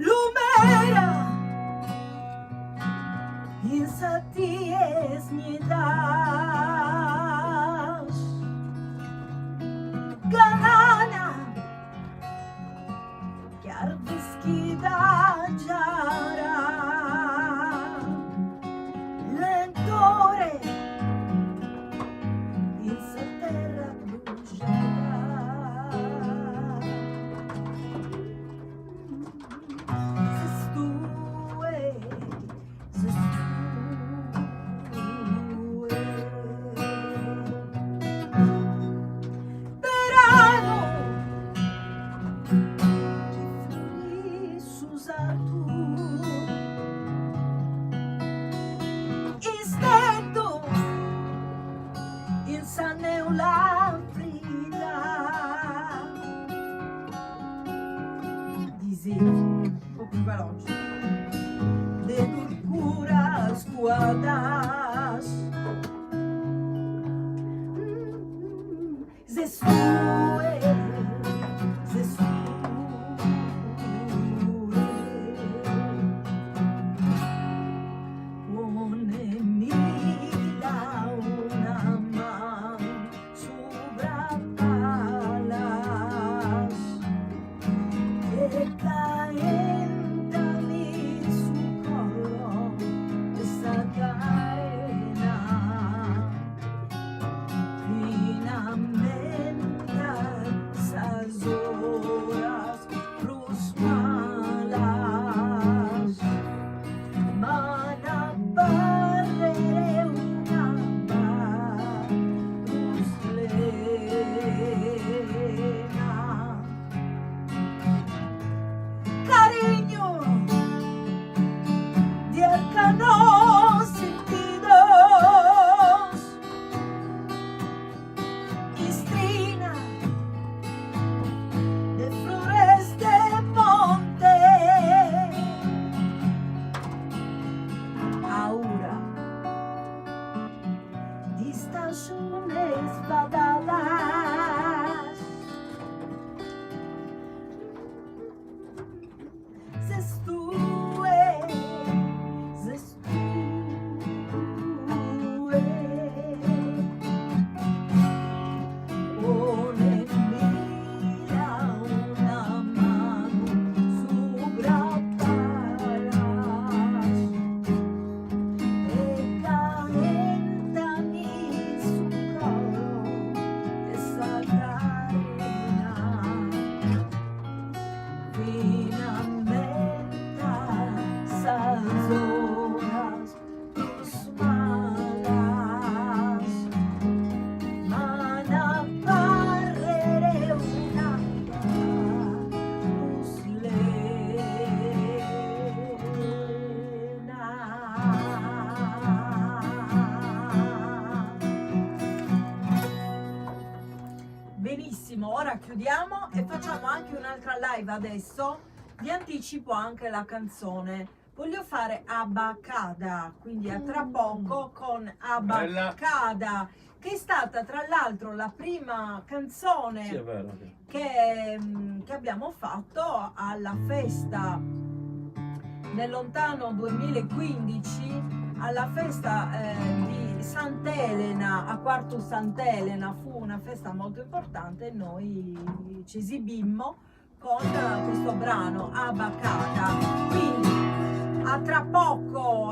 lumera insaties mi das galana chiar deschida giara lentore insa terra bruciata la frida diseño un po' più veloce de purpuras guardas zestue estaciones badalas zestue pone mira una mano sobre palas e calentami su collo esa arena finalmente esas horas tus malas mana barrere una Benissimo, ora chiudiamo e facciamo anche un'altra live adesso. Vi anticipo anche la canzone. Voglio fare Abacada, quindi a tra poco con Abacada, che è stata tra l'altro la prima canzone Sì, è vero. che abbiamo fatto alla festa nel lontano 2015, alla festa di Sant'Elena, a Quartu Sant'Elena. Fu una festa molto importante e noi ci esibimmo con questo brano Abacada. Quindi a tra poco,